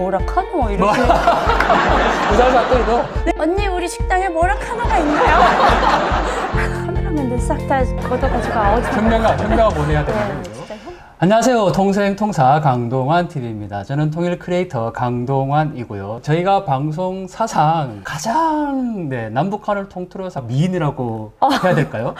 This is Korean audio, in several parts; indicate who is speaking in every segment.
Speaker 1: 뭐라카노 이렇게.
Speaker 2: 부산 사투리도?
Speaker 1: 네, 언니 우리 식당에 뭐라카노가 있나요? 카메라맨들 싹 다 걷어가지고
Speaker 2: 현명아 보내야 되는
Speaker 1: 네,
Speaker 2: 거죠.
Speaker 1: 진짜
Speaker 2: 안녕하세요. 통생 통사 강동환 TV입니다. 저는 통일 크리에이터 강동환이고요. 저희가 방송 사상 가장 남북한을 통틀어서 미인이라고 해야 될까요?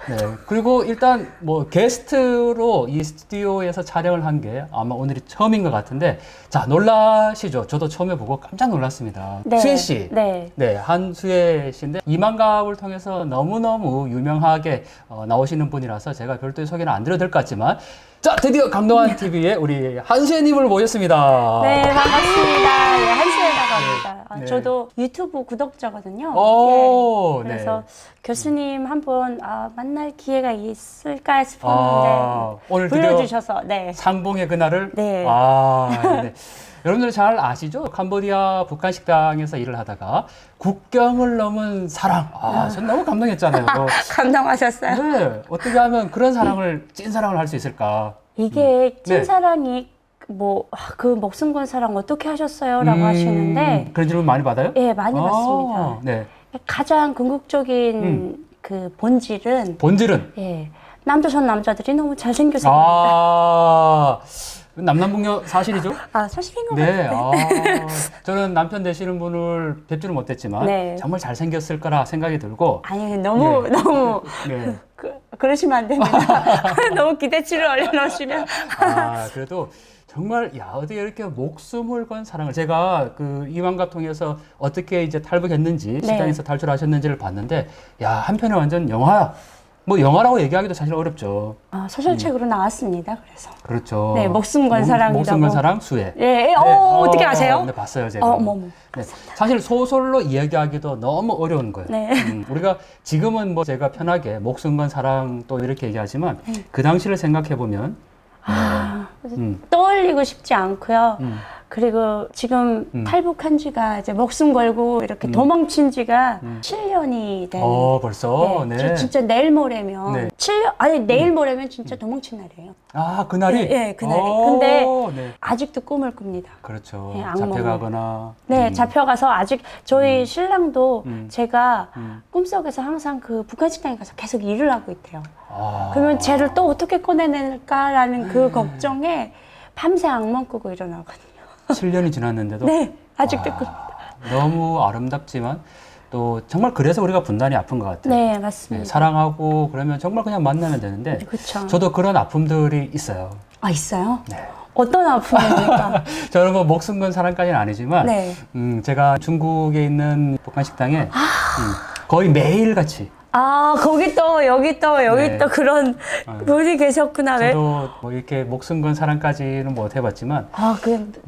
Speaker 2: 네. 그리고 일단 뭐 게스트로 이 스튜디오에서 촬영을 한 게 아마 오늘이 처음인 것 같은데, 자, 놀라시죠? 저도 처음에 보고 깜짝 놀랐습니다.
Speaker 1: 네.
Speaker 2: 수혜 씨.
Speaker 1: 네.
Speaker 2: 네, 한수혜 씨인데 이만갑을 통해서 너무너무 유명하게 나오시는 분이라서 제가 별도의 소개는 안 드려도 될 것 같지만, 자, 드디어 강동환 TV에 우리 한수혜님을 모셨습니다.
Speaker 1: 네, 반갑습니다. 네, 한수혜라고 합니다.
Speaker 2: 네.
Speaker 1: 저도 유튜브 구독자거든요.
Speaker 2: 오,
Speaker 1: 네. 그래서
Speaker 2: 네.
Speaker 1: 교수님 한번 만날 기회가 있을까 싶었는데
Speaker 2: 오늘 드디어
Speaker 1: 불러주셔서 네.
Speaker 2: 상봉의 그날을
Speaker 1: 네.
Speaker 2: 네. 여러분들 잘 아시죠? 캄보디아 북한 식당에서 일을 하다가 국경을 넘은 사랑. 전 너무 감동했잖아요.
Speaker 1: 감동하셨어요?
Speaker 2: 네, 어떻게 하면 그런 사랑을 찐사랑을 할 수 있을까?
Speaker 1: 이게
Speaker 2: 네.
Speaker 1: 찐사랑이 그 목숨 건 사랑 어떻게 하셨어요? 라고 하시는데
Speaker 2: 그런 질문 많이 받아요?
Speaker 1: 예, 많이 받습니다.
Speaker 2: 네.
Speaker 1: 가장 궁극적인 그 본질은
Speaker 2: 본질은?
Speaker 1: 예, 남조선 남자들이 너무 잘생겨서
Speaker 2: 남남북녀 사실이죠?
Speaker 1: 사실인 것
Speaker 2: 네.
Speaker 1: 같아요.
Speaker 2: 저는 남편 되시는 분을 뵙지는 못했지만
Speaker 1: 네.
Speaker 2: 정말 잘생겼을 거라 생각이 들고.
Speaker 1: 아니 너무
Speaker 2: 네.
Speaker 1: 그러시면 안 됩니다. 너무 기대치를 올려놓으시면
Speaker 2: 그래도 정말 어떻게 이렇게 목숨을 건 사랑을, 제가 그 이만갑 통해서 어떻게 이제 탈북했는지,
Speaker 1: 네.
Speaker 2: 식당에서 탈출하셨는지를 봤는데, 한편에 완전 영화야. 뭐 영화라고 얘기하기도 사실 어렵죠.
Speaker 1: 소설책으로 나왔습니다. 그래서
Speaker 2: 그렇죠.
Speaker 1: 네, 목숨 건 사랑이라고.
Speaker 2: 목숨 건 사랑 수혜.
Speaker 1: 예, 어떻게 아세요?
Speaker 2: 네, 봤어요, 제가.
Speaker 1: 어머.
Speaker 2: 네, 사실 소설로 이야기하기도 너무 어려운 거예요.
Speaker 1: 네.
Speaker 2: 우리가 지금은 뭐 제가 편하게 목숨 건 사랑 또 이렇게 얘기하지만 그 당시를 생각해 보면
Speaker 1: 떠올리고 싶지 않고요.
Speaker 2: 음.
Speaker 1: 그리고 지금 탈북한 지가 이제 목숨 걸고 이렇게 도망친 지가 7년이 된.
Speaker 2: 벌써.
Speaker 1: 네.
Speaker 2: 네.
Speaker 1: 진짜 내일 모레면
Speaker 2: 네.
Speaker 1: 7년 아니 내일 모레면 진짜 도망친 날이에요.
Speaker 2: 그날이?
Speaker 1: 네, 그날이. 근데
Speaker 2: 네.
Speaker 1: 아직도 꿈을 꿉니다.
Speaker 2: 그렇죠.
Speaker 1: 네, 악몽을.
Speaker 2: 잡혀가거나.
Speaker 1: 네, 잡혀가서 아직 저희 신랑도 제가 꿈속에서 항상 그 북한 식당에 가서 계속 일을 하고 있대요. 그러면 쟤를 또 어떻게 꺼내낼까라는 그 걱정에 밤새 악몽 꾸고 일어나거든요.
Speaker 2: 7년이 지났는데도.
Speaker 1: 네, 아직도 꿉니다.
Speaker 2: 너무 아름답지만 또 정말 그래서 우리가 분단이 아픈 것 같아요.
Speaker 1: 네, 맞습니다.
Speaker 2: 네, 사랑하고 그러면 정말 그냥 만나면 되는데,
Speaker 1: 그렇죠.
Speaker 2: 저도 그런 아픔들이 있어요.
Speaker 1: 있어요?
Speaker 2: 네.
Speaker 1: 어떤 아픔입니까?
Speaker 2: 저는 뭐 목숨 건 사랑까지는 아니지만,
Speaker 1: 네.
Speaker 2: 제가 중국에 있는 북한 식당에 거의 매일같이
Speaker 1: 거기 또 여기 또 여기
Speaker 2: 네.
Speaker 1: 또 그런 분이 계셨구나. 왜?
Speaker 2: 저도 뭐 이렇게 목숨 건 사랑까지는 못 해봤지만,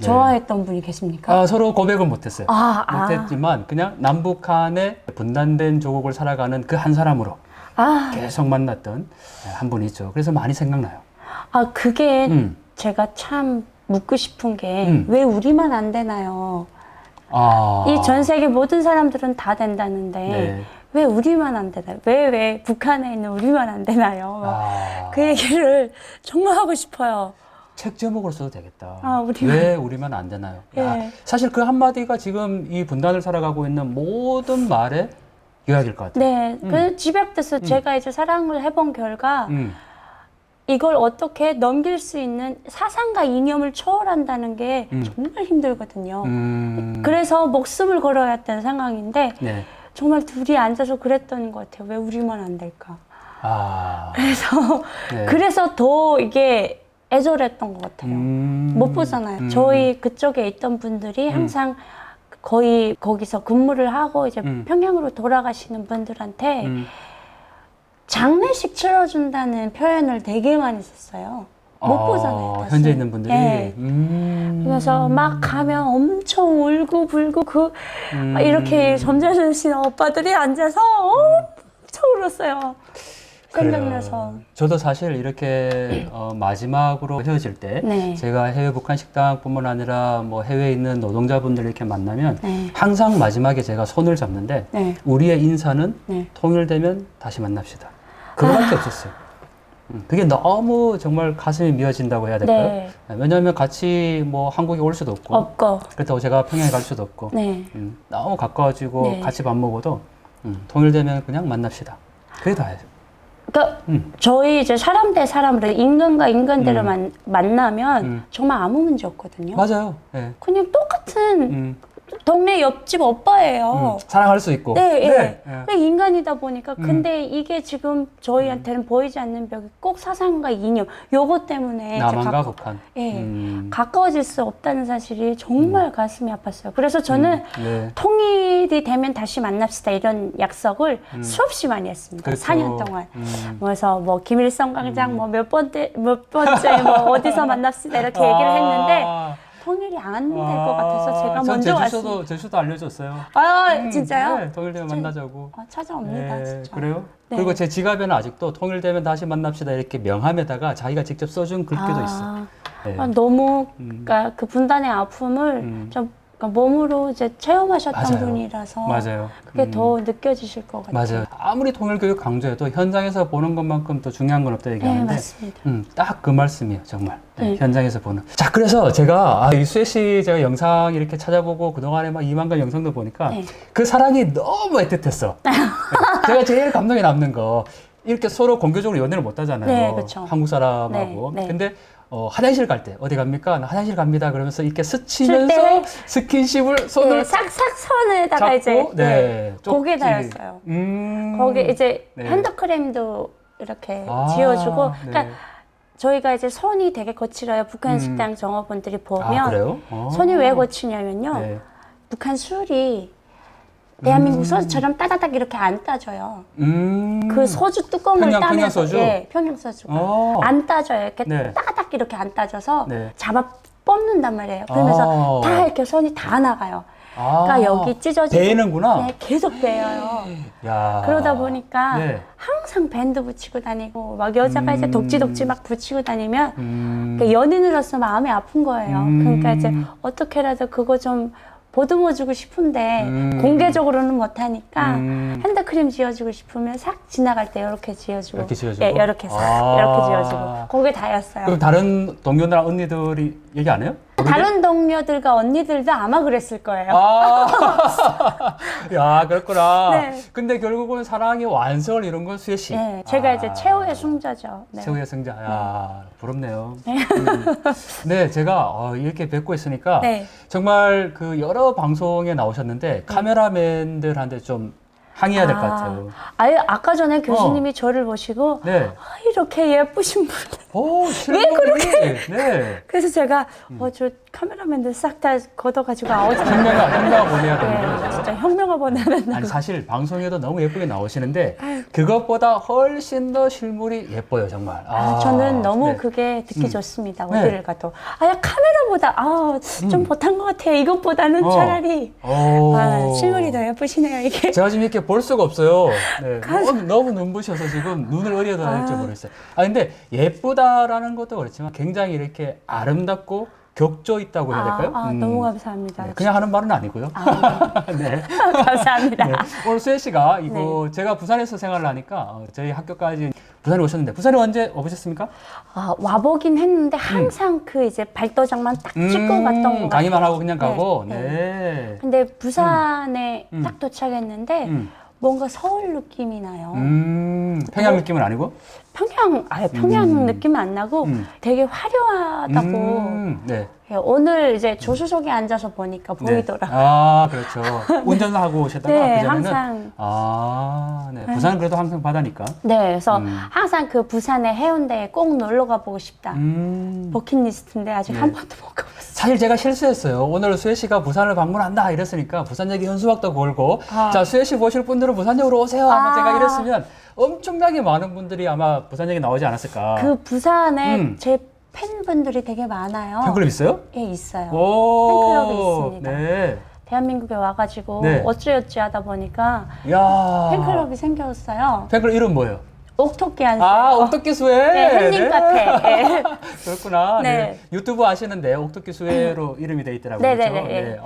Speaker 1: 좋아했던 분이 계십니까?
Speaker 2: 서로 고백은 못했어요.
Speaker 1: 아.
Speaker 2: 못했지만 그냥 남북한의 분단된 조국을 살아가는 그 한 사람으로 계속 만났던 한 분이 있죠. 그래서 많이 생각나요.
Speaker 1: 그게 제가 참 묻고 싶은 게 왜 우리만 안 되나요? 이 전 세계 모든 사람들은 다 된다는데
Speaker 2: 네.
Speaker 1: 왜 우리만 안 되나요? 왜 북한에 있는 우리만 안 되나요? 그 얘기를 정말 하고 싶어요.
Speaker 2: 책 제목으로 써도 되겠다.
Speaker 1: 왜
Speaker 2: 우리만 안 되나요?
Speaker 1: 네.
Speaker 2: 사실 그 한마디가 지금 이 분단을 살아가고 있는 모든 말의 요약일 것 같아요.
Speaker 1: 네, 그 집약돼서 제가 이제 사랑을 해본 결과 이걸 어떻게 넘길 수 있는 사상과 이념을 초월한다는 게 정말 힘들거든요. 그래서 목숨을 걸어야 했던 상황인데
Speaker 2: 네.
Speaker 1: 정말 둘이 앉아서 그랬던 것 같아요. 왜 우리만 안 될까? 그래서
Speaker 2: 네.
Speaker 1: 그래서 더 이게 애절했던 것 같아요. 못 보잖아요. 저희 그쪽에 있던 분들이 항상 거의 거기서 근무를 하고 이제 평양으로 돌아가시는 분들한테 장례식 치러준다는 표현을 되게 많이 썼어요. 못 보잖아요. 다시.
Speaker 2: 현재 있는 분들이.
Speaker 1: 네. 그래서 막 가면 엄청 울고 불고 이렇게 점잖으신 오빠들이 앉아서 엄청 울었어요. 생각나서.
Speaker 2: 저도 사실 이렇게 마지막으로 헤어질 때
Speaker 1: 네.
Speaker 2: 제가 해외 북한 식당뿐만 아니라 뭐 해외에 있는 노동자분들 이렇게 만나면
Speaker 1: 네.
Speaker 2: 항상 마지막에 제가 손을 잡는데
Speaker 1: 네.
Speaker 2: 우리의 인사는
Speaker 1: 네.
Speaker 2: 통일되면 다시 만납시다. 그거밖에 없었어요. 그게 너무 정말 가슴이 미어진다고 해야 될까요?
Speaker 1: 네.
Speaker 2: 왜냐하면 같이 뭐 한국에 올 수도 없고,
Speaker 1: 없고.
Speaker 2: 그렇다고 제가 평양에 갈 수도 없고,
Speaker 1: 네.
Speaker 2: 너무 가까워지고
Speaker 1: 네.
Speaker 2: 같이 밥 먹어도 통일되면 그냥 만납시다. 그게 다예요.
Speaker 1: 그러니까 저희 이제 사람 대 사람으로 인간과 인간대로 만나면 정말 아무 문제 없거든요.
Speaker 2: 맞아요. 네.
Speaker 1: 그냥 똑같은 동네 옆집 오빠예요.
Speaker 2: 사랑할 수 있고.
Speaker 1: 네, 예.
Speaker 2: 네.
Speaker 1: 그냥 인간이다 보니까. 근데 이게 지금 저희한테는 보이지 않는 벽이 꼭 사상과 이념, 요거 때문에
Speaker 2: 남한과 북한.
Speaker 1: 예, 가까워질 수 없다는 사실이 정말 가슴이 아팠어요. 그래서 저는
Speaker 2: 네.
Speaker 1: 통일이 되면 다시 만납시다 이런 약속을 수없이 많이 했습니다.
Speaker 2: 그렇죠.
Speaker 1: 4년 동안. 그래서 뭐 김일성 광장 뭐 몇 번째 뭐 어디서 만납시다 이렇게 얘기를 했는데 통일이 안 될 것 같아서 제가
Speaker 2: 전
Speaker 1: 먼저 왔습니다.
Speaker 2: 제주도 알려줬어요.
Speaker 1: 아, 진짜요?
Speaker 2: 네, 통일되면 만나자고.
Speaker 1: 찾아옵니다,
Speaker 2: 네,
Speaker 1: 진짜.
Speaker 2: 그래요?
Speaker 1: 네.
Speaker 2: 그리고 제 지갑에는 아직도 통일되면 다시 만납시다 이렇게 명함에다가 자기가 직접 써준 글귀도 있어. 네.
Speaker 1: 너무 그러니까 그 분단의 아픔을 좀 그러니까 몸으로 이제 체험하셨던
Speaker 2: 맞아요.
Speaker 1: 분이라서
Speaker 2: 맞아요.
Speaker 1: 그게 더 느껴지실 것 같아요.
Speaker 2: 맞아요. 아무리 통일교육 강조해도 현장에서 보는 것만큼 더 중요한 건 없다
Speaker 1: 네,
Speaker 2: 얘기하는데
Speaker 1: 맞습니다.
Speaker 2: 딱 그 말씀이에요, 정말. 네,
Speaker 1: 네.
Speaker 2: 현장에서 보는. 자, 그래서 제가 이수혜 씨 제가 영상 이렇게 찾아보고 그동안에 막 2만 건 영상도 보니까
Speaker 1: 네.
Speaker 2: 그 사랑이 너무 애틋했어. 네. 제가 제일 감동이 남는 거 이렇게 서로 공개적으로 연애를 못 하잖아요.
Speaker 1: 네, 그렇죠.
Speaker 2: 한국 사람하고.
Speaker 1: 네, 네.
Speaker 2: 근데 화장실 갈 때 어디 갑니까? 나 화장실 갑니다. 그러면서 이렇게 스치면서 스킨십을 손을
Speaker 1: 네, 싹싹 선에다가
Speaker 2: 잡고
Speaker 1: 이제
Speaker 2: 네,
Speaker 1: 고개
Speaker 2: 쪽지.
Speaker 1: 달았어요. 거기 이제
Speaker 2: 네.
Speaker 1: 핸드크림도 이렇게 지어주고,
Speaker 2: 네.
Speaker 1: 그러니까 저희가 이제 손이 되게 거칠어요. 북한 식당 정어분들이 보면
Speaker 2: 그래요?
Speaker 1: 손이 왜 거치냐면요.
Speaker 2: 네.
Speaker 1: 북한 술이 대한민국 소주처럼 따다닥 이렇게 안 따져요. 그 소주 뚜껑을 따면서
Speaker 2: 평양 소주?
Speaker 1: 예, 평양 소주가 안 따져요. 이렇게
Speaker 2: 네.
Speaker 1: 따다닥 이렇게 안 따져서
Speaker 2: 네.
Speaker 1: 잡아 뽑는단 말이에요. 그러면서 다 이렇게 손이 다 나가요. 그러니까 여기 찢어지고
Speaker 2: 베이는구나.
Speaker 1: 네, 계속 베어요.
Speaker 2: 야.
Speaker 1: 그러다 보니까
Speaker 2: 네.
Speaker 1: 항상 밴드 붙이고 다니고 막 여자가 이제 독지독지 막 붙이고 다니면 그러니까 연인으로서 마음이 아픈 거예요. 그러니까 이제 어떻게라도 그거 좀 보듬어주고 싶은데 공개적으로는 못하니까 핸드크림 지어주고 싶으면 싹 지나갈 때 이렇게 지어주고
Speaker 2: 이렇게 지어주고?
Speaker 1: 예, 이렇게 싹 이렇게 지어주고 그게 다였어요.
Speaker 2: 그럼 다른 동료나 언니들이 얘기 안 해요?
Speaker 1: 다른 동료들과 언니들도 아마 그랬을 거예요.
Speaker 2: 야, 그렇구나.
Speaker 1: 네.
Speaker 2: 근데 결국은 사랑의 완성을 이룬 건 수혜 씨.
Speaker 1: 네, 제가 이제 최후의 승자죠. 네.
Speaker 2: 최후의 승자. 야, 부럽네요. 네, 제가 이렇게 뵙고 있으니까
Speaker 1: 네.
Speaker 2: 정말 그 여러 방송에 나오셨는데 카메라맨들한테 좀 항의해야 될 것 같아요.
Speaker 1: 아유, 아까 전에 교수님이 저를 보시고
Speaker 2: 네.
Speaker 1: 이렇게 예쁘신 분.
Speaker 2: 왜 그렇게? 네.
Speaker 1: 그래서 제가 저 카메라맨들 싹 다 걷어가지고 아웃.
Speaker 2: 현명화 보내야 되는
Speaker 1: 네,
Speaker 2: 거죠.
Speaker 1: 진짜 혁명화 보내야 된다.
Speaker 2: 아니 사실 방송에도 너무 예쁘게 나오시는데 그것보다 훨씬 더 실물이 예뻐요 정말.
Speaker 1: 저는 너무
Speaker 2: 네.
Speaker 1: 그게 듣기 좋습니다.
Speaker 2: 네.
Speaker 1: 어디를 가도. 야, 카메라보다 좀 못한 것 같아요. 이것보다는 차라리 실물이 더 예쁘시네요 이게.
Speaker 2: 제가 지금 이렇게 볼 수가 없어요. 네. 너무 눈부셔서 지금 눈을 어디에다 댈지 모르겠어요. 근데 예쁘다라는 것도 그렇지만 굉장히 이렇게 아름답고 격조 있다고 해야 될까요?
Speaker 1: 너무 감사합니다.
Speaker 2: 네, 그냥 하는 말은 아니고요. 네.
Speaker 1: 감사합니다.
Speaker 2: 네. 오늘 수혜 씨가 이거 제가 부산에서 생활을 하니까 저희 학교까지 부산에 오셨는데 부산에 언제 와보셨습니까?
Speaker 1: 와보긴 했는데 항상 그 이제 발도장만 딱 찍고 갔던 것 같아요.
Speaker 2: 강의만 하고 그냥 가고.
Speaker 1: 네.
Speaker 2: 네.
Speaker 1: 근데 부산에 딱 도착했는데 뭔가 서울 느낌이 나요.
Speaker 2: 평양 느낌은 아니고?
Speaker 1: 평양 느낌은 안 나고 되게 화려하다고.
Speaker 2: 네.
Speaker 1: 예, 오늘 이제 조수석에 앉아서 보니까 보이더라고요.
Speaker 2: 그렇죠. 운전하고 오셨다가
Speaker 1: 네,
Speaker 2: 그전에는
Speaker 1: 항상.
Speaker 2: 네. 부산은 그래도 항상 바다니까.
Speaker 1: 네, 그래서 항상 그 부산의 해운대에 꼭 놀러 가보고 싶다. 버킷리스트인데 아직 한 번도 못 가봤어요.
Speaker 2: 사실 제가 실수했어요. 오늘 수혜 씨가 부산을 방문한다 이랬으니까 부산 얘기 현수막도 걸고 자 수혜 씨 보실 분들은 부산역으로 오세요 하면 제가 이랬으면 엄청나게 많은 분들이 아마 부산 얘기 나오지 않았을까.
Speaker 1: 그 부산에 제 팬분들이 되게 많아요.
Speaker 2: 팬클럽 있어요?
Speaker 1: 예, 있어요.
Speaker 2: 오,
Speaker 1: 팬클럽이 있습니다.
Speaker 2: 네.
Speaker 1: 대한민국에 와가지고
Speaker 2: 네.
Speaker 1: 어찌어찌 하다 보니까
Speaker 2: 야.
Speaker 1: 팬클럽이 생겼어요.
Speaker 2: 팬클럽 이름 뭐예요?
Speaker 1: 옥토끼 한수.
Speaker 2: 옥토끼 수혜.
Speaker 1: 네, 햇님 카페. 네.
Speaker 2: 그렇구나. 네.
Speaker 1: 네.
Speaker 2: 유튜브 아시는데 옥토끼 수혜로 이름이 돼 있더라고요.
Speaker 1: 네네네.
Speaker 2: 그렇죠? 네.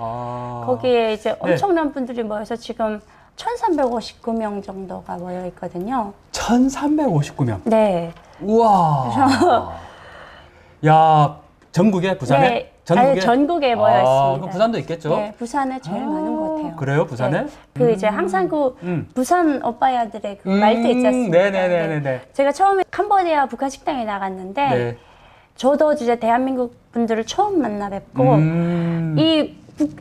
Speaker 1: 거기에 이제 엄청난 분들이 모여서 지금 1359명 정도가 모여 있거든요.
Speaker 2: 1359명.
Speaker 1: 네.
Speaker 2: 우와. 야, 전국에? 부산에?
Speaker 1: 네. 아니, 전국에 모여 있습니다.
Speaker 2: 그럼 부산도 있겠죠?
Speaker 1: 네, 부산에 제일 많은 것 같아요.
Speaker 2: 그래요? 부산에?
Speaker 1: 네. 그 이제 항상 그 부산 오빠야들의 그 말도 있지 않습니까?
Speaker 2: 네네네네.
Speaker 1: 네. 제가 처음에 캄보디아 북한 식당에 나갔는데
Speaker 2: 네.
Speaker 1: 저도 이제 대한민국 분들을 처음 만나 뵙고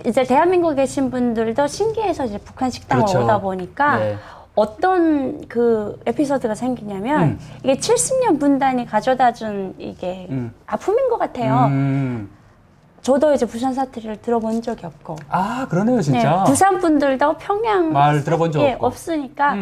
Speaker 1: 이제 대한민국에 계신 분들도 신기해서 이제 북한 식당을
Speaker 2: 그렇죠.
Speaker 1: 오다 보니까
Speaker 2: 네.
Speaker 1: 어떤 그 에피소드가 생기냐면 이게 70년 분단이 가져다준 이게 아픔인 것 같아요. 저도 이제 부산 사투리를 들어본 적이 없고.
Speaker 2: 아, 그러네요, 진짜.
Speaker 1: 네, 부산 분들도 평양
Speaker 2: 말 들어본 적 없고.
Speaker 1: 없으니까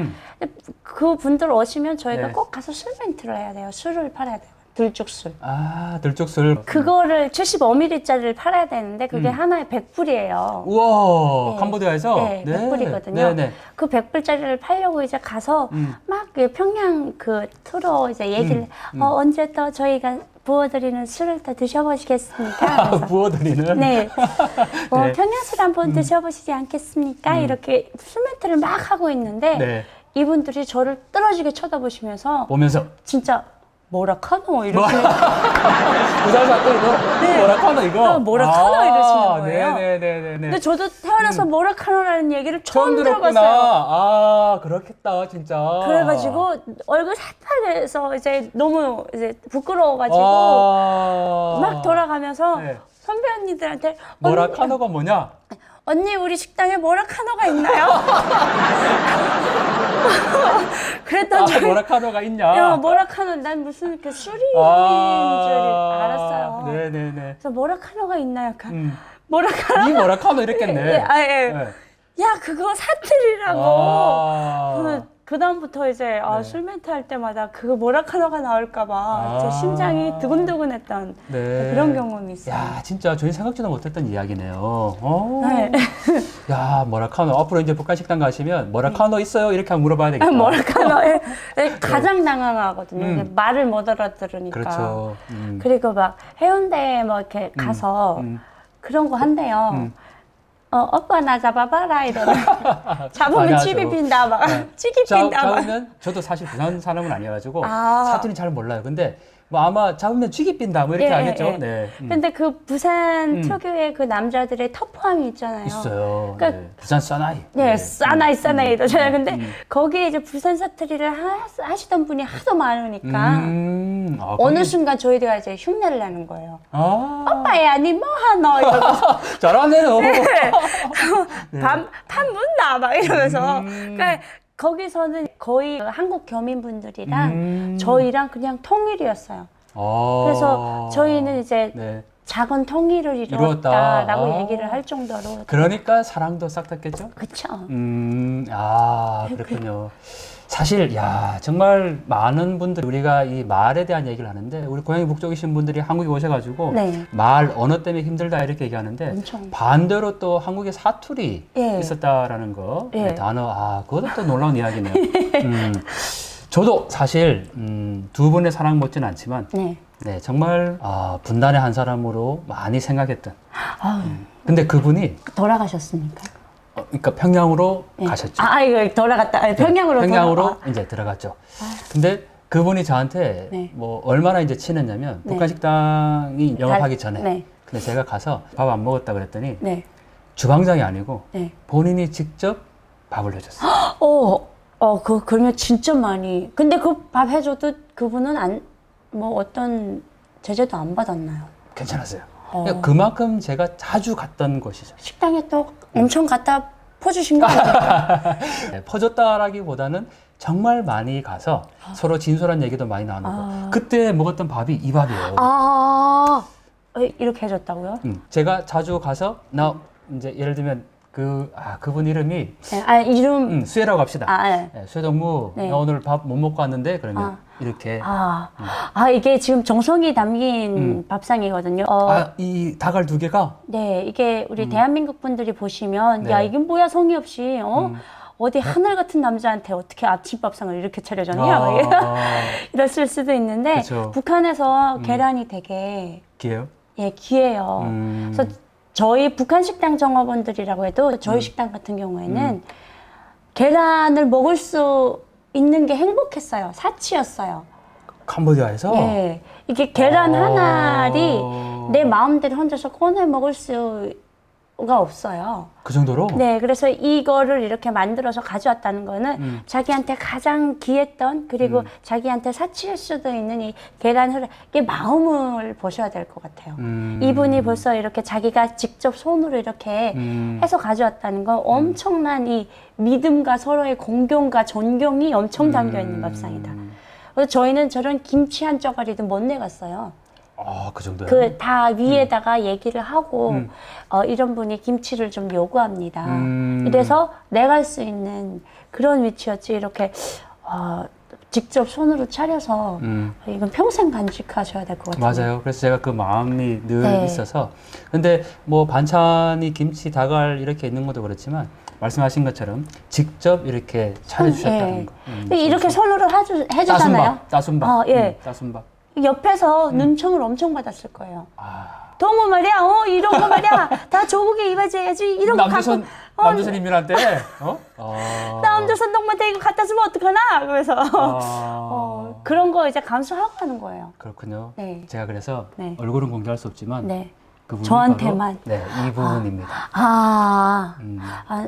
Speaker 1: 그 분들 오시면 저희가
Speaker 2: 네.
Speaker 1: 꼭 가서 술 멘트를 해야 돼요. 술을 팔아야 돼요. 들쭉술.
Speaker 2: 아, 들쭉술.
Speaker 1: 그거를 75ml짜리를 팔아야 되는데 그게 하나에 100불이에요.
Speaker 2: 우와,
Speaker 1: 네.
Speaker 2: 캄보디아에서?
Speaker 1: 네, 100불이거든요.
Speaker 2: 네네.
Speaker 1: 그 100불짜리를 팔려고 이제 가서 막 그 평양 그 투로 이제 얘기를 언제 또 저희가 부어드리는 술을 더 드셔보시겠습니까? 그래서
Speaker 2: 부어드리는?
Speaker 1: 네.
Speaker 2: 네.
Speaker 1: 평양술 한번 드셔보시지 않겠습니까? 이렇게 술 멘트를 막 하고 있는데
Speaker 2: 네.
Speaker 1: 이분들이 저를 떨어지게 쳐다보시면서
Speaker 2: 보면서.
Speaker 1: 진짜 뭐라 카노 이렇게
Speaker 2: 부산 사투리
Speaker 1: 네.
Speaker 2: 뭐라 카노 이거?
Speaker 1: 뭐라 카노 이러시는 거예요.
Speaker 2: 네네네네.
Speaker 1: 근데 저도 태어나서 뭐라 카노라는 얘기를 처음
Speaker 2: 들었구나.
Speaker 1: 들어봤어요.
Speaker 2: 아, 그렇겠다, 진짜.
Speaker 1: 그래가지고 얼굴 새빨개서 이제 너무 이제 부끄러워가지고 막 돌아가면서
Speaker 2: 네.
Speaker 1: 선배 언니들한테
Speaker 2: 뭐라 카노가 뭐냐?
Speaker 1: 언니 우리 식당에 뭐라 카노가 있나요? 그랬던 적이
Speaker 2: 뭐라 카노가 있냐?
Speaker 1: 야, 뭐라 카노 난 무슨 그 술이 이름인 줄 알았어요.
Speaker 2: 네네네.
Speaker 1: 그래서 뭐라 카노가 있나요? 뭐라 카노?
Speaker 2: 이 뭐라 카노 이랬겠네.
Speaker 1: 예, 예.
Speaker 2: 네.
Speaker 1: 야 그거 사투리라고.
Speaker 2: 아.
Speaker 1: 그 다음부터 이제
Speaker 2: 네.
Speaker 1: 술 멘트 할 때마다 그거 뭐라 카노가 나올까봐 제 심장이 두근두근했던
Speaker 2: 네.
Speaker 1: 그런 경험이 있어요.
Speaker 2: 야, 진짜 저희 생각지도 못했던 이야기네요.
Speaker 1: 네.
Speaker 2: 야, 뭐라 카노. 앞으로 이제 북한 식당 가시면 뭐라 카노 있어요? 이렇게 한번 물어봐야 되겠다.
Speaker 1: 뭐라 카노에 가장 당황하거든요. 이게 말을 못 알아들으니까.
Speaker 2: 그렇죠.
Speaker 1: 그리고 막 해운대에 뭐 이렇게 가서 그런 거 한대요. 오빠 나 잡아봐라 이러면
Speaker 2: 많이
Speaker 1: 잡으면
Speaker 2: 하죠.
Speaker 1: 칩이 빈다 막 찌기 빈다 막.
Speaker 2: 잡으면 저도 사실 부산 사람은 아니어가지고
Speaker 1: 아.
Speaker 2: 사투리 잘 몰라요. 근데 뭐 아마 잡으면 쥐기 빈다 뭐 이렇게
Speaker 1: 예,
Speaker 2: 알겠죠.
Speaker 1: 예.
Speaker 2: 네.
Speaker 1: 근데 그 부산 특유의 그 남자들의 터프함이 있잖아요.
Speaker 2: 있어요.
Speaker 1: 그러니까
Speaker 2: 네. 부산 사나이.
Speaker 1: 네, 싸나이 이러잖아요. 근데 거기에 이제 부산 사투리를 하시던 분이 하도 많으니까
Speaker 2: 아,
Speaker 1: 어느
Speaker 2: 거기-
Speaker 1: 순간 저희가 이제 흉내를 내는 거예요.
Speaker 2: 아,
Speaker 1: 오빠야, 니 뭐 하노? 이러면서
Speaker 2: 잘하네요.
Speaker 1: 밥 묻나? 막 이러면서. 그러니까 거기서는 거의 한국 교민분들이랑 저희랑 그냥 통일이었어요. 그래서 저희는 이제
Speaker 2: 네.
Speaker 1: 작은 통일을
Speaker 2: 이루었다.
Speaker 1: 이루었다라고
Speaker 2: 아.
Speaker 1: 얘기를 할 정도로.
Speaker 2: 그러니까 사랑도 싹 탔겠죠?
Speaker 1: 그쵸.
Speaker 2: 그렇군요. 사실, 야, 정말 많은 분들, 우리가 이 말에 대한 얘기를 하는데, 우리 고향이 북쪽이신 분들이 한국에 오셔가지고,
Speaker 1: 네.
Speaker 2: 말, 언어 때문에 힘들다, 이렇게 얘기하는데,
Speaker 1: 엄청.
Speaker 2: 반대로 또 한국에 사투리
Speaker 1: 예.
Speaker 2: 있었다라는 거,
Speaker 1: 예.
Speaker 2: 네, 단어, 그것도 또 놀라운 이야기네요. 저도 사실, 두 분의 사랑 못지는 않지만,
Speaker 1: 네.
Speaker 2: 네, 정말, 분단의 한 사람으로 많이 생각했던.
Speaker 1: 아우,
Speaker 2: 근데 그분이,
Speaker 1: 돌아가셨습니까?
Speaker 2: 그러니까 평양으로
Speaker 1: 예.
Speaker 2: 가셨죠.
Speaker 1: 이거 돌아갔다. 평양으로
Speaker 2: 평양으로 이제 들어갔죠. 근데 그분이 저한테
Speaker 1: 네.
Speaker 2: 뭐 얼마나 이제 친했냐면
Speaker 1: 네.
Speaker 2: 북한 식당이 영업하기 전에
Speaker 1: 네.
Speaker 2: 근데 제가 가서 밥 안 먹었다 그랬더니
Speaker 1: 네.
Speaker 2: 주방장이 아니고
Speaker 1: 네.
Speaker 2: 본인이 직접 밥을 해줬어요.
Speaker 1: 그러면 진짜 많이. 근데 그 밥 해줘도 그분은 뭐 어떤 제재도 안 받았나요?
Speaker 2: 괜찮았어요. 그러니까 그만큼 제가 자주 갔던 곳이죠.
Speaker 1: 식당에 또 엄청 갖다 퍼주신 거 아니에요?
Speaker 2: 네, 퍼줬다라기보다는 정말 많이 가서 서로 진솔한 얘기도 많이 나누고 그때 먹었던 밥이 이 밥이에요.
Speaker 1: 이렇게 해줬다고요?
Speaker 2: 제가 자주 가서 이제 예를 들면 그분 이름이
Speaker 1: 네. 이름.
Speaker 2: 수혜라고 합시다.
Speaker 1: 네.
Speaker 2: 네, 수혜동무
Speaker 1: 네.
Speaker 2: 나 오늘 밥 못 먹고 왔는데 그러면 이렇게
Speaker 1: 이게 지금 정성이 담긴 밥상이거든요.
Speaker 2: 이 닭알 2개가
Speaker 1: 네, 이게 우리 대한민국 분들이 보시면
Speaker 2: 네.
Speaker 1: 야 이게 뭐야 성의 없이 어디 하늘 같은 남자한테 어떻게 아침밥상을 이렇게 차려줬냐 막 이랬을 수도 있는데
Speaker 2: 그쵸.
Speaker 1: 북한에서 계란이 되게
Speaker 2: 기예요?
Speaker 1: 귀해요. 그래서 저희 북한 식당 정업원들이라고 해도 저희 식당 같은 경우에는 계란을 먹을 수 있는 게 행복했어요. 사치였어요.
Speaker 2: 캄보디아에서?
Speaker 1: 예. 이게 계란 한 알이 내 마음대로 혼자서 꺼내 먹을 수가 없어요.
Speaker 2: 그 정도로?
Speaker 1: 네, 그래서 이거를 이렇게 만들어서 가져왔다는 거는 자기한테 가장 귀했던 그리고 자기한테 사치일 수도 있는 이 계란을 이게 마음을 보셔야 될 것 같아요. 이분이 벌써 이렇게 자기가 직접 손으로 이렇게 해서 가져왔다는 건 엄청난 이 믿음과 서로의 공경과 존경이 엄청 담겨 있는 밥상이다. 그래서 저희는 저런 김치 한 쪼가리도 못 내갔어요.
Speaker 2: 아, 그 정도요?
Speaker 1: 그 다 위에다가 얘기를 하고 이런 분이 김치를 좀 요구합니다. 이래서 내갈 수 있는 그런 위치였지 이렇게 직접 손으로 차려서 이건 평생 간직하셔야 될 것 같아요.
Speaker 2: 맞아요. 그래서 제가 그 마음이 늘
Speaker 1: 네.
Speaker 2: 있어서. 근데 뭐 반찬이 김치, 닭알 이렇게 있는 것도 그렇지만 말씀하신 것처럼 직접 이렇게 차려주셨다는
Speaker 1: 예.
Speaker 2: 거.
Speaker 1: 근데 이렇게 손으로 해주잖아요.
Speaker 2: 따순밥.
Speaker 1: 예.
Speaker 2: 따순밥.
Speaker 1: 옆에서 눈총을 엄청 받았을 거예요.
Speaker 2: 아.
Speaker 1: 동무 말이야, 이런 거 말이야, 다 조국에 입어줘야지, 이런 거 갖고,
Speaker 2: 남조선 인민한테,
Speaker 1: 남조선 동무한테 이거 갖다 주면 어떡하나? 그래서,
Speaker 2: 아.
Speaker 1: 그런 거 이제 감수하고 하는 거예요.
Speaker 2: 그렇군요.
Speaker 1: 네.
Speaker 2: 제가 그래서
Speaker 1: 네.
Speaker 2: 얼굴은 공개할 수 없지만,
Speaker 1: 네.
Speaker 2: 그분이
Speaker 1: 저한테만.
Speaker 2: 바로, 네, 이분입니다.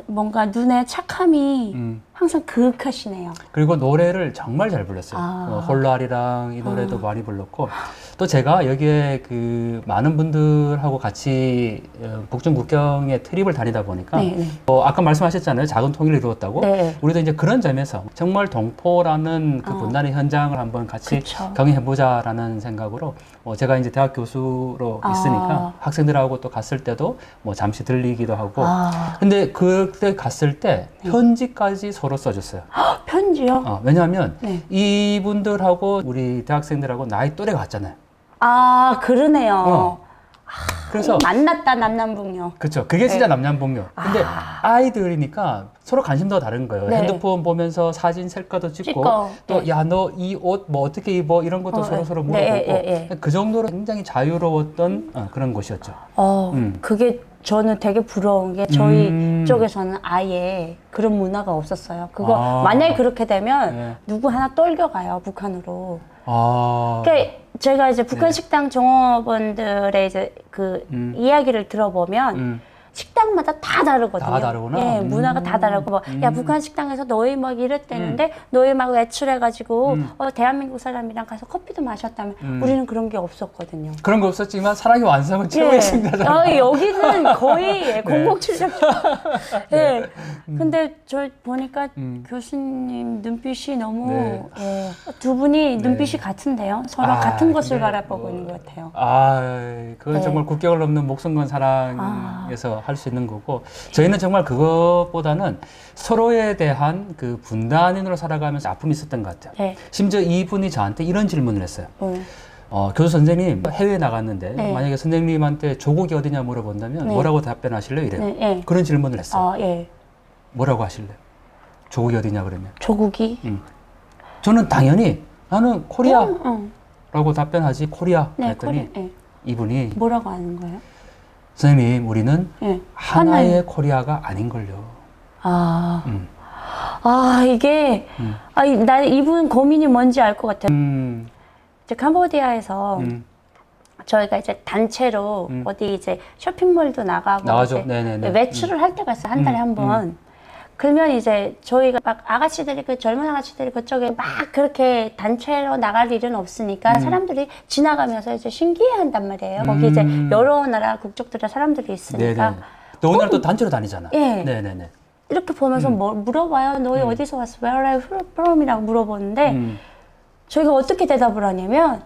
Speaker 1: 뭔가 눈에 착함이 항상 그윽하시네요.
Speaker 2: 그리고 노래를 정말 잘 불렀어요. 홀라리랑 이 노래도 많이 불렀고, 또 제가 여기에 그 많은 분들하고 같이 북중 국경에 트립을 다니다 보니까,
Speaker 1: 네, 네.
Speaker 2: 아까 말씀하셨잖아요. 작은 통일을 이루었다고.
Speaker 1: 네.
Speaker 2: 우리도 이제 그런 점에서 정말 동포라는 그 분단의 현장을 한번 같이
Speaker 1: 그쵸.
Speaker 2: 경험해보자라는 생각으로 제가 이제 대학 교수로 있으니까 학생들하고 또 갔을 때도 뭐 잠시 들리기도 하고. 근데 그때 갔을 때 편지까지 서로 써줬어요.
Speaker 1: 편지요?
Speaker 2: 왜냐하면
Speaker 1: 네.
Speaker 2: 이분들하고 우리 대학생들하고 나이 또래가 같잖아요.
Speaker 1: 그러네요.
Speaker 2: 그래서
Speaker 1: 만났다 남남북녀.
Speaker 2: 그렇죠. 그게 진짜 남녀복녀. 근데 아이들이니까 서로 관심도 다른 거예요.
Speaker 1: 네.
Speaker 2: 핸드폰 보면서 사진 셀카도 찍고 또
Speaker 1: 네.
Speaker 2: 야 너 이 옷 뭐 어떻게 입어 이런 것도 서로 물어보고
Speaker 1: 네.
Speaker 2: 그 정도로 굉장히 자유로웠던 그런 곳이었죠.
Speaker 1: 그게 저는 되게 부러운 게 저희 쪽에서는 아예 그런 문화가 없었어요. 그거 만약에 그렇게 되면
Speaker 2: 네.
Speaker 1: 누구 하나 떨겨가요 북한으로.
Speaker 2: 아,
Speaker 1: 그러니까 제가 이제 북한
Speaker 2: 네.
Speaker 1: 식당 종업원들의 이제 그 이야기를 들어보면 식당마다 다 다르거든요.
Speaker 2: 다 다르구나.
Speaker 1: 예, 문화가 다 다르고 뭐, 야 북한 식당에서 너희 막 이랬대는데 너희 막 외출해가지고 대한민국 사람이랑 가서 커피도 마셨다면 우리는 그런 게 없었거든요.
Speaker 2: 그런 거 없었지만 사랑의 완성은 최고의 승자잖아요.
Speaker 1: 여기는 거의 공공출력. 예. 근데 저 보니까 교수님 눈빛이 너무
Speaker 2: 네.
Speaker 1: 두 분이 눈빛이 같은데요. 서로 같은 것을
Speaker 2: 근데
Speaker 1: 바라보고 있는 것 같아요.
Speaker 2: 그건
Speaker 1: 네.
Speaker 2: 정말 국경을 넘는 목숨 건 사랑에서 할 수 있는 거고, 저희는 정말 그것보다는 서로에 대한 그 분단인으로 살아가면서 아픔이 있었던 것 같아요.
Speaker 1: 네.
Speaker 2: 심지어 이분이 저한테 이런 질문을 했어요. 교수 선생님, 해외에 나갔는데
Speaker 1: 네.
Speaker 2: 만약에 선생님한테 조국이 어디냐 물어본다면
Speaker 1: 네.
Speaker 2: 뭐라고 답변하실래요? 이래요.
Speaker 1: 네, 네.
Speaker 2: 그런 질문을 했어요.
Speaker 1: 예.
Speaker 2: 뭐라고 하실래요? 조국이 어디냐 그러면?
Speaker 1: 조국이?
Speaker 2: 저는 당연히 나는 코리아라고
Speaker 1: 응.
Speaker 2: 답변하지, 코리아.
Speaker 1: 네,
Speaker 2: 그랬더니
Speaker 1: 코리아. 예.
Speaker 2: 이분이
Speaker 1: 뭐라고 하는 거예요?
Speaker 2: 선생님, 우리는
Speaker 1: 예.
Speaker 2: 하나의 코리아가 아닌걸요.
Speaker 1: 이게, 나 이분 고민이 뭔지 알 것 같아요. 이제 캄보디아에서 저희가 이제 단체로 어디 이제 쇼핑몰도 나가고
Speaker 2: 나가죠.
Speaker 1: 이제
Speaker 2: 네네네.
Speaker 1: 외출을 할 때가 있어요. 한 달에 한 번. 그러면 이제 저희가 막 아가씨들이 젊은 아가씨들이 그쪽에 막 그렇게 단체로 나갈 일은 없으니까 사람들이 지나가면서 이제 신기해한단 말이에요. 거기 이제 여러 나라 국적들의 사람들이 있으니까.
Speaker 2: 네네. 또 오늘 또 단체로 다니잖아.
Speaker 1: 예.
Speaker 2: 네네네.
Speaker 1: 이렇게 보면서 뭐 물어봐요. 너희 어디서 왔어? Where are you from이라고 물어보는데 저희가 어떻게 대답을 하냐면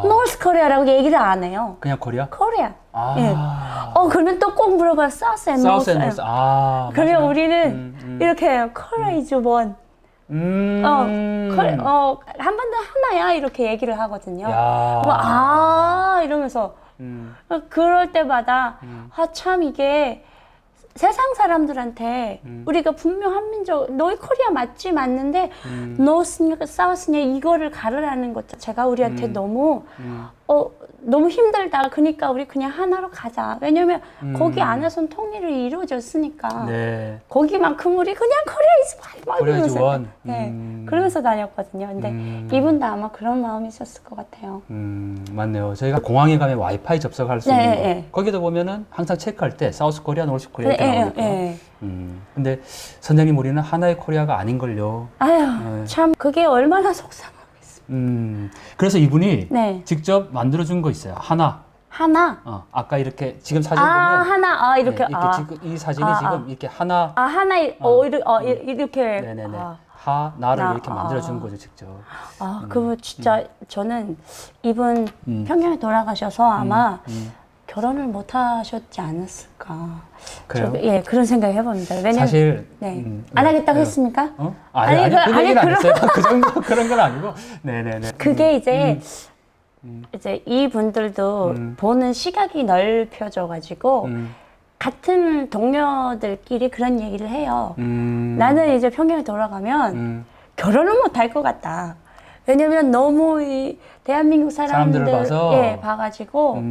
Speaker 1: North Korea라고 얘기를 안 해요.
Speaker 2: 그냥 코리아?
Speaker 1: Korea. 예. 그러면 또 꼭 물어봐요. South and
Speaker 2: 사우스 앤
Speaker 1: North.
Speaker 2: 노스.
Speaker 1: 그러면
Speaker 2: 맞아요.
Speaker 1: 우리는 이렇게 해요. Korea is one. 한 번도 하나야 이렇게 얘기를 하거든요. 이러면서 그럴 때마다 참 이게 세상 사람들한테 우리가 분명 한민족 너희 코리아 맞는데 노스냐 사우스냐 이거를 가르라는 것 자체가 우리한테 너무 너무 힘들다. 그러니까 우리 그냥 하나로 가자. 왜냐면 거기 안에선 통일이 이루어졌으니까
Speaker 2: 네.
Speaker 1: 거기만큼 우리 그냥 코리아
Speaker 2: 코리아
Speaker 1: 이즈
Speaker 2: 지원.
Speaker 1: 네, 그러면서 다녔거든요. 근데 이분도 아마 그런 마음이 있었을 것 같아요.
Speaker 2: 맞네요. 저희가 공항에 가면 와이파이 접속할 수
Speaker 1: 네,
Speaker 2: 있는 거.
Speaker 1: 네.
Speaker 2: 거기도 보면은 항상 체크할 때 사우스 코리아, 노스 코리아
Speaker 1: 네,
Speaker 2: 이렇게
Speaker 1: 네,
Speaker 2: 나오니까.
Speaker 1: 네.
Speaker 2: 근데 선생님 우리는 하나의 코리아가 아닌걸요.
Speaker 1: 아휴, 참 그게 얼마나 속상하겠어요.
Speaker 2: 그래서 이분이
Speaker 1: 네.
Speaker 2: 직접 만들어준 거 있어요. 하나.
Speaker 1: 하나?
Speaker 2: 아까 이렇게 지금 사진
Speaker 1: 아,
Speaker 2: 보면
Speaker 1: 하나. 아, 이렇게.
Speaker 2: 네, 이렇게 지금 이 사진이 지금 이렇게 하나.
Speaker 1: 하나, 이렇게.
Speaker 2: 네네네.
Speaker 1: 아.
Speaker 2: 하나를
Speaker 1: 나,
Speaker 2: 이렇게 만들어준 거죠, 직접.
Speaker 1: 그거 진짜 저는 이분 평양에 돌아가셔서 아마 결혼을 못 하셨지 않았을까.
Speaker 2: 그래요?
Speaker 1: 예, 그런 생각 해봅니다. 왜냐면
Speaker 2: 사실
Speaker 1: 네. 안 하겠다고 했습니까?
Speaker 2: 아니, 그 얘기는 안 했어요. 그 정도 그런 건 아니고. 네네네.
Speaker 1: 그게 이제 이제 이분들도 보는 시각이 넓혀져가지고 같은 동료들끼리 그런 얘기를 해요. 나는 이제 평양에 돌아가면 결혼을 못 할 것 같다. 왜냐면 너무 이 대한민국 사람들
Speaker 2: 봐서?
Speaker 1: 예, 봐가지고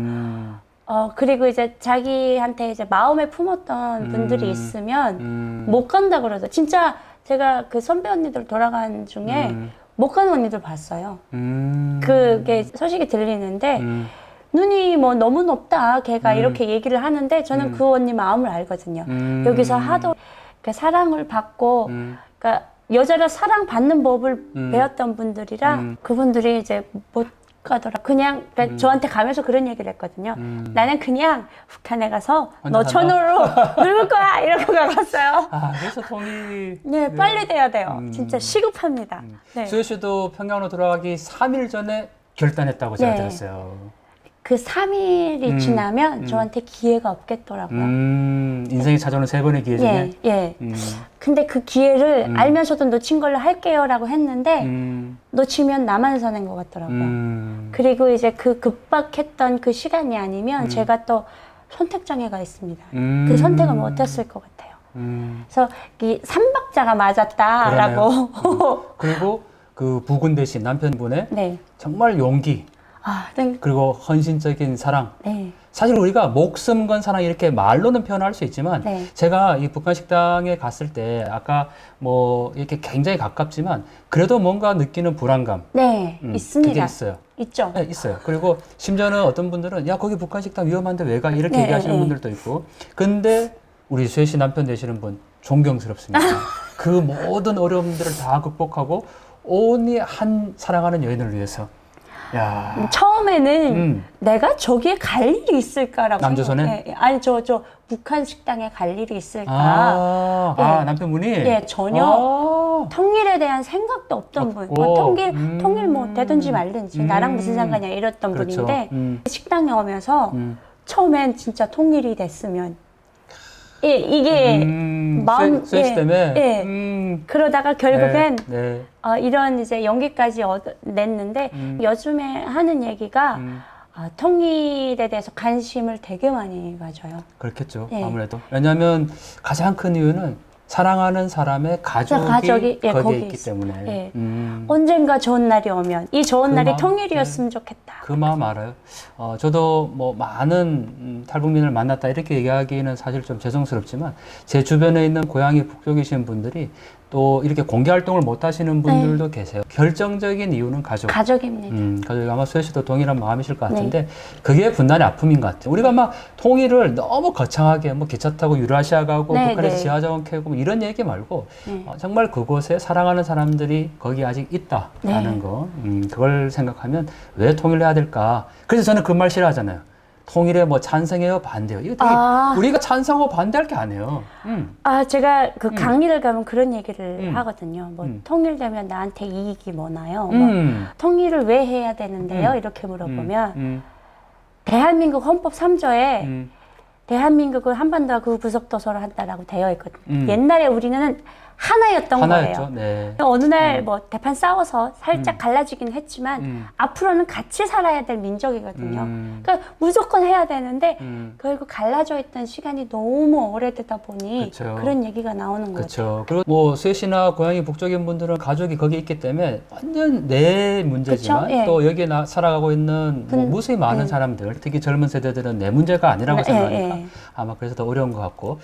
Speaker 1: 그리고 이제 자기한테 이제 마음에 품었던 분들이 있으면 못 간다 그러죠. 진짜 제가 그 선배 언니들 돌아간 중에 못 가는 언니들 봤어요. 그게 소식이 들리는데 눈이 뭐 너무 높다 걔가 이렇게 얘기를 하는데 저는 그 언니 마음을 알거든요. 여기서 하도 그 사랑을 받고 그러니까 여자를 사랑받는 법을 배웠던 분들이라 그분들이 이제 못 가더라. 그냥 그러니까 저한테 가면서 그런 얘기를 했거든요. 나는 그냥 북한에 가서 너 천으로 늙을 거야 이러고 나갔어요.
Speaker 2: 그래서 통일.
Speaker 1: 네, 빨리 돼야 돼요. 진짜 시급합니다. 네.
Speaker 2: 수혜 씨도 평양으로 돌아가기 3일 전에 결단했다고 제가
Speaker 1: 네.
Speaker 2: 들었어요.
Speaker 1: 그 3일이 지나면 저한테 기회가 없겠더라고요.
Speaker 2: 인생이 찾아오는 3번의 기회 중에.
Speaker 1: 예. 근데 그 기회를 알면서도 놓친 걸로 할게요라고 했는데 놓치면 나만 사는 것 같더라고요. 그리고 이제 그 급박했던 그 시간이 아니면 제가 또 선택장애가 있습니다. 그 선택을 못했을 것 같아요. 그래서 이 삼박자가 맞았다라고.
Speaker 2: 그리고 그 부군 대신 남편분의
Speaker 1: 네.
Speaker 2: 정말 용기.
Speaker 1: 네.
Speaker 2: 그리고 헌신적인 사랑.
Speaker 1: 네.
Speaker 2: 사실 우리가 목숨 건 사랑 이렇게 말로는 표현할 수 있지만
Speaker 1: 네.
Speaker 2: 제가 이 북한 식당에 갔을 때 아까 뭐 이렇게 굉장히 가깝지만 그래도 뭔가 느끼는 불안감.
Speaker 1: 네, 있습니다.
Speaker 2: 그게 있어요.
Speaker 1: 있죠.
Speaker 2: 네, 있어요. 그리고 심지어는 어떤 분들은 야 거기 북한 식당 위험한데 왜 가? 이렇게
Speaker 1: 네,
Speaker 2: 얘기하시는
Speaker 1: 네.
Speaker 2: 분들도 있고. 근데 우리 수혜 씨 남편 되시는 분 존경스럽습니다. 그 모든 어려움들을 다 극복하고 온이 한 사랑하는 여인을 위해서. 야.
Speaker 1: 처음에는 내가 저기에 갈 일이 있을까라고
Speaker 2: 남조선에?
Speaker 1: 생각해. 아니 저 북한 식당에 갈 일이 있을까.
Speaker 2: 남편분이?
Speaker 1: 예, 전혀 통일에 대한 생각도 없던 분. 뭐 통일 뭐 되든지 말든지 나랑 무슨 상관이야 이랬던
Speaker 2: 그렇죠.
Speaker 1: 분인데 식당에 오면서 처음엔 진짜 통일이 됐으면 이게 마음
Speaker 2: 스위치 때문에.
Speaker 1: 그러다가 결국엔
Speaker 2: 네.
Speaker 1: 이런 이제 연기까지 냈는데 요즘에 하는 얘기가 통일에 대해서 관심을 되게 많이 가져요.
Speaker 2: 그렇겠죠.
Speaker 1: 네.
Speaker 2: 아무래도. 왜냐하면 가장 큰 이유는 사랑하는 사람의 가족이
Speaker 1: 예,
Speaker 2: 거기에
Speaker 1: 거기
Speaker 2: 있기
Speaker 1: 있습니다.
Speaker 2: 때문에.
Speaker 1: 예. 언젠가 좋은 날이 오면 이 좋은
Speaker 2: 그
Speaker 1: 날이
Speaker 2: 마음,
Speaker 1: 통일이었으면 좋겠다.
Speaker 2: 그 마음 알아요. 저도 뭐 많은 탈북민을 만났다 이렇게 얘기하기는 사실 좀 죄송스럽지만 제 주변에 있는 고향이 북쪽이신 분들이 또 이렇게 공개 활동을 못 하시는 분들도 계세요. 결정적인 이유는
Speaker 1: 가족입니다.
Speaker 2: 가족이 아마 수혜 씨도 동일한 마음이실 것 같은데 그게 분단의 아픔인 것 같아요. 우리가 막 통일을 너무 거창하게 뭐 기차 타고 유라시아 가고 북한에서 지하자원 캐고 뭐 이런 얘기 말고 정말 그곳에 사랑하는 사람들이 거기 아직 있다라는 거 그걸 생각하면 왜 통일해야 될까? 그래서 저는 그 말 싫어하잖아요. 통일에 뭐 찬성해요, 반대요. 이거 되게 우리가 찬성하고 반대할 게 아니에요.
Speaker 1: 제가 그 강의를 가면 그런 얘기를 하거든요. 뭐 통일되면 나한테 이익이 뭐나요? 뭐 통일을 왜 해야 되는데요? 이렇게 물어보면 대한민국 헌법 3조에 대한민국은 한반도와 그 부속도서로 한다라고 되어 있거든요. 옛날에 우리는 하나였던
Speaker 2: 하나였죠.
Speaker 1: 거예요.
Speaker 2: 네.
Speaker 1: 어느 날 뭐 대판 싸워서 살짝 갈라지긴 했지만 앞으로는 같이 살아야 될 민족이거든요. 그러니까 무조건 해야 되는데 결국 갈라져 있던 시간이 너무 오래되다 보니
Speaker 2: 그쵸.
Speaker 1: 그런 얘기가 나오는 거죠.
Speaker 2: 그렇죠. 그리고 뭐 셋이나 고양이 북쪽인 분들은 가족이 거기 있기 때문에 완전 내 문제지만
Speaker 1: 그쵸? 예.
Speaker 2: 또 여기에 살아가고 있는 뭐 무수히 많은 사람들, 특히 젊은 세대들은 내 문제가 아니라고
Speaker 1: 예,
Speaker 2: 생각하니까
Speaker 1: 예.
Speaker 2: 아마 그래서 더 어려운 것 같고